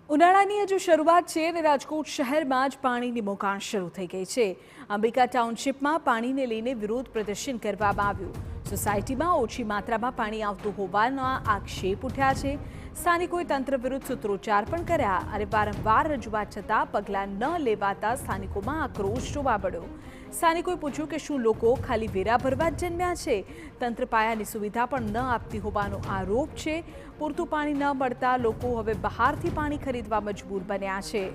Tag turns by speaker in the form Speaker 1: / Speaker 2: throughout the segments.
Speaker 1: ઉનાળાની હજુ શરૂઆત છે અને રાજકોટ શહેરમાં જ પાણીની મોકાણ શરૂ થઈ ગઈ છે। અંબિકા ટાઉનશીપમાં પાણીને લઈને વિરોધ પ્રદર્શન કરવામાં આવ્યું। સોસાયટીમાં ઓછી માત્રામાં પાણી આવતું હોવાના આક્ષેપ ઉઠ્યા છે। સ્થાનિકોએ તંત્ર વિરુદ્ધ સૂત્રોચ્ચાર પણ કર્યા અને વારંવાર રજૂઆત છતાં પગલાં ન લેવાતા સ્થાનિકોમાં આક્રોશ જોવા મળ્યો। સ્થાનિકોએ પૂછ્યું કે શું લોકો ખાલી વેરા ભરવા જ જન્મ્યા છે? તંત્ર પાયાની સુવિધા પણ ન આપતી હોવાનો આરોપ છે। પૂરતું પાણી ન મળતા લોકો હવે બહારથી પાણી ખરીદવા મજબૂર બન્યા છે।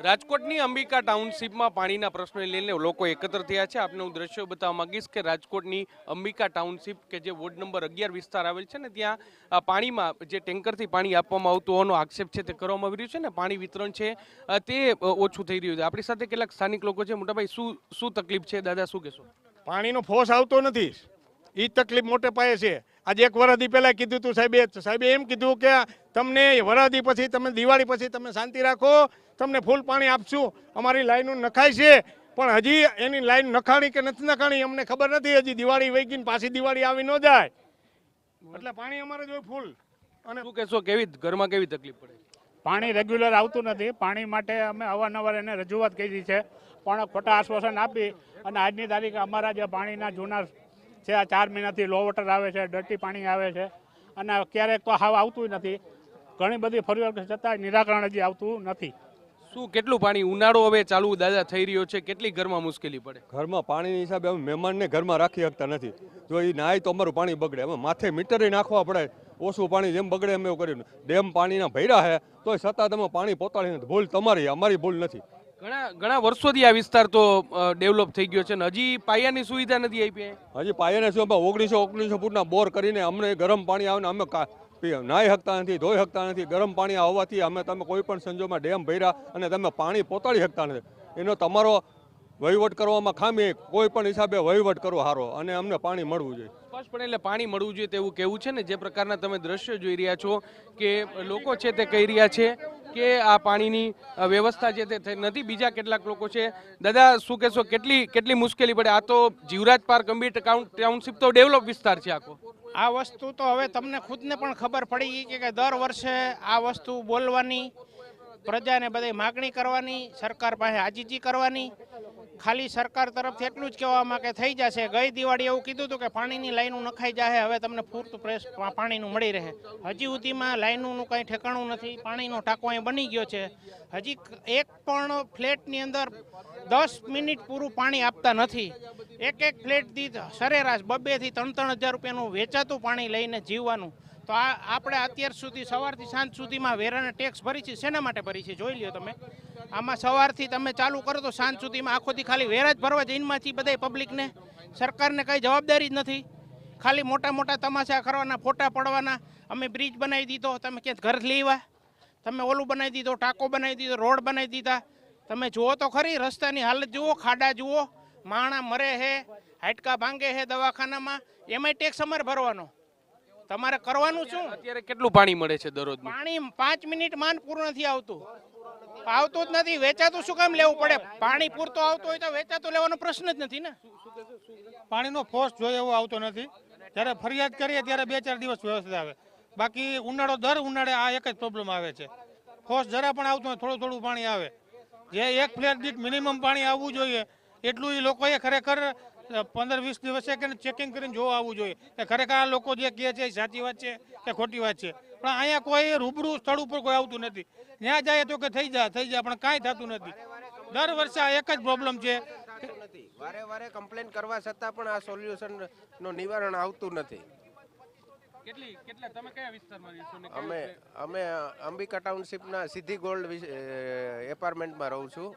Speaker 2: રાજકોટની અંબિકા ટાઉનશીપમાં પાણીના પ્રશ્નોને લઈને લોકો એકત્ર થયા છે। આપને હું દ્રશ્યો બતાવવા માંગીશ કે રાજકોટની અંબિકા ટાઉનશીપ કે જે વોર્ડ નંબર 11 વિસ્તાર આવેલ છે ને, ત્યાં પાણીમાં જે ટેન્કરથી પાણી આપવામાં આવતું હોવાનો આક્ષેપ છે તે કરવામાં આવી રહ્યું છે ને પાણી વિતરણ છે તે ઓછું થઈ રહ્યું છે। આપણી સાથે કેટલાક સ્થાનિક લોકો છે। મોટાભાઈ, શું તકલીફ છે? દાદા, શું કહેશો?
Speaker 3: પાણીનો ફોર્સ આવતો નથી, એ તકલીફ મોટે પાયે છે। આજે એક વરદી પહેલા કીધું હતું સાહેબે એમ કીધું કે તમને વરદી પછી તમે દિવાળી પછી તમે શાંતિ રાખો, તમને ફૂલ પાણી આપશું। અમારી લાઈનો નખાય છે પણ હજી એની લાઈન નખાણી કે નથી નખાણી અમને ખબર નથી। હજી દિવાળી વહી ગઈ, પાછી દિવાળી આવી ન જાય એટલે પાણી અમારે જોઈએ ફૂલ।
Speaker 2: અને શું કહેશો, ઘરમાં કેવી તકલીફ પડે?
Speaker 4: પાણી રેગ્યુલર આવતું નથી। પાણી માટે અમે અવારનવાર એને રજૂઆત કરી છે પણ ખોટા આશ્વાસન આપી અને આજની તારીખે અમારા જે પાણીના જૂના છે આ 4 મહિનાથી લો વોટર આવે છે, ડર્ટી પાણી આવે છે અને ક્યારેક તો હાવ આવતું નથી। ઘણી બધી ફરિયાદ છતાં નિરાકરણ હજી આવતું નથી।
Speaker 2: શું કેટલું પાણી? ઉનાળો હવે ચાલુ દાદા થઈ રહ્યો છે, કેટલી ઘરમાં મુશ્કેલી પડે?
Speaker 5: ઘરમાં પાણીની હિસાબે અમે મહેમાનને ઘરમાં રાખી શકતા નથી। જો એ નાય તો અમારું પાણી બગડે, અમે માથે મીટરે નાખવા પડે, ઓછું પાણી જેમ બગડે એમ એવું કર્યું। ડેમ પાણીના ભર્યા છે તોય છતાં તમે પાણી પહોંચાડી નથી। ભૂલ તમારી, અમારી ભૂલ નથી।
Speaker 2: ઘણા વર્ષોથી આ વિસ્તાર તો ડેવલપ થઈ ગયો છે ને હજી પાયાની સુવિધા નથી આપી।
Speaker 5: હજી પાયાને શું 1900 ફૂટના બોર કરીને અમને ગરમ પાણી આવે ને અમે નાહી શકતા નથી, ધોઈ શકતા નથી। ગરમ પાણી આવવાથી તમે કોઈ પણ સંજોગમાં ડેમ ભર્યા અને તમે પાણી પહોંચાડી શકતા નથી। એનો તમારો વહીવટ કરવામાં ખામી, કોઈ પણ હિસાબે વહીવટ કરવો સારો અને અમને પાણી મળવું જોઈએ।
Speaker 2: સ્પષ્ટપણે એટલે પાણી મળવું જોઈએ તેવું કહેવું છે ને। જે પ્રકારના તમે દ્રશ્યો જોઈ રહ્યા છો કે લોકો છે તે કહી રહ્યા છે કે આ પાણીની વ્યવસ્થા છે તે થઈ નથી। બીજા કેટલાક લોકો છે। દાદા, શું કહેશો, કેટલી મુશ્કેલી પડે? આ તો જીવરાજ પાર્ક અંબિકા ટાઉનશીપ તો ડેવલપ વિસ્તાર છે આખો।
Speaker 6: આ વસ્તુ તો હવે તમને ખુદને પણ ખબર પડી ગઈ કે દર વર્ષે આ વસ્તુ બોલવાની, પ્રજાને બધી માગણી કરવાની, સરકાર પાસે આજીજી કરવાની। ખાલી સરકાર તરફથી એટલું જ કહેવામાં કે થઈ જશે। ગઈ દિવાળી એવું કીધું હતું કે પાણીની લાઈનો નખાઈ જાય, હવે તમને પૂરતું પાણીનું મળી રહે। હજી સુધીમાં લાઈનોનું કંઈ ઠેકાણું નથી। પાણીનો ટાંકો અહીં બની ગયો છે, હજી એક પણ ફ્લેટની અંદર 10 મિનિટ પૂરું પાણી આપતા નથી। એક ફ્લેટ દીઠ સરેરાશ 2,000 થી 3,000 રૂપિયાનું વેચાતું પાણી લઈને જીવવાનું। તો આપણે અત્યાર સુધી સવારથી સાંજ સુધીમાં વેરાના ટેક્સ ભરી છે। શેના માટે ભરી છે જોઈ લ્યો તમે। આમાં સવારથી તમે ચાલુ કરો તો સાંજ સુધીમાં આખોથી ખાલી વેરા જ ભરવા જઈનમાંથી બધા પબ્લિકને, સરકારને કંઈ જવાબદારી જ નથી। ખાલી મોટા મોટા તમાશા કરવાના, ફોટા પડવાના। અમે બ્રિજ બનાવી દીધો, તમે ક્યાંક ઘર લેવા, તમે ઓલું બનાવી દીધો, ટાંકો બનાવી દીધો, રોડ બનાવી દીધા। તમે જુઓ તો ખરી રસ્તાની હાલત જુઓ, ખાડા જુઓ, માણા મરે છે, હાડકા ભાંગે છે દવાખાનામાં, એમાંય ટેક્સ અમારે ભરવાનો। તમારે કરવાનું શું?
Speaker 2: અત્યારે કેટલું પાણી મળે છે દરરોજ?
Speaker 6: પાણી 5 મિનિટ માન પૂરું નથી આવતું જ નથી। વેચાતું શું કામ લેવું પડે? પાણી પૂરતું આવતું હોય તો વેચાતું લેવાનો પ્રશ્ન જ નથી ને।
Speaker 7: પાણીનો ફોર્સ જોઈએ એવો આવતો નથી। જ્યારે ફરિયાદ કરીએ ત્યારે 2-4 દિવસ વ્યવસ્થિત આવે, બાકી ઉનાળો દર ઉનાળે આ એક જ પ્રોબ્લેમ આવે છે। ફોર્સ જરા પણ આવતું હોય, થોડું પાણી આવે। જે એક ફ્લેટ દીઠ મિનિમમ પાણી આવવું જોઈએ એટલું એ લોકોએ ખરેખર 15-20 દિવસે કે ચેકિંગ કરીને જોવા આવવું જોઈએ કે ખરેખર આ લોકો જે કહે છે એ સાચી વાત છે કે ખોટી વાત છે। પણ અહીંયા કોઈ રૂબરૂ સ્થળ ઉપર કોઈ આવતું નથી। ત્યાં જાય તો કે થઈ જાય પણ કાંઈ થતું નથી। દર વર્ષે આ એક જ પ્રોબ્લેમ છે।
Speaker 8: વારે કમ્પ્લેન કરવા છતાં પણ આ સોલ્યુશનનું નિવારણ આવતું નથી।
Speaker 2: તમે કયા વિસ્તારમાં રહો છો?
Speaker 8: અમે અંબિકા ટાઉનશીપના સિદ્ધિ ગોલ્ડ એપાર્ટમેન્ટમાં રહું છું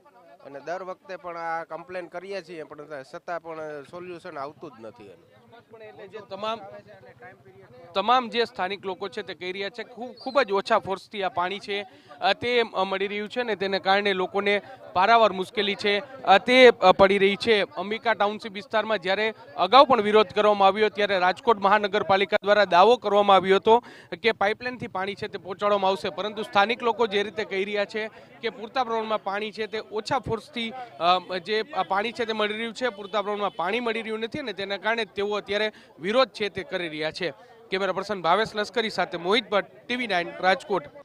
Speaker 8: અને દર વખતે પણ આ કમ્પ્લેન કરીએ છીએ પણ છતાં પણ સોલ્યુશન આવતું જ નથી।
Speaker 2: એટલે જે તમામ જે સ્થાનિક લોકો છે તે કહી રહ્યા છે ખૂબ જ ઓછા ફોર્સથી આ પાણી છે તે મળી રહ્યું છે ને તેને કારણે લોકોને પારાવાર મુશ્કેલી છે તે પડી રહી છે। અંબિકા ટાઉનશીપ વિસ્તારમાં જ્યારે અગાઉ પણ વિરોધ કરવામાં આવ્યો ત્યારે રાજકોટ મહાનગરપાલિકા દ્વારા દાવો કરવામાં આવ્યો હતો કે પાઇપલાઇનથી પાણી છે તે પહોંચાડવામાં આવશે, પરંતુ સ્થાનિક લોકો જે રીતે કહી રહ્યા છે કે પૂરતા પ્રમાણમાં પાણી છે તે ઓછા ફોર્સથી જે પાણી છે તે મળી રહ્યું છે, પૂરતા પ્રમાણમાં પાણી મળી રહ્યું નથી અને તેના કારણે તેઓ અત્યારે વિરોધ છે તે કરી રહ્યા છે। કેમેરા પર્સન ભાવેશ લશ્કરી સાથે મોહિત ભટ્ટ, TV9 રાજકોટ.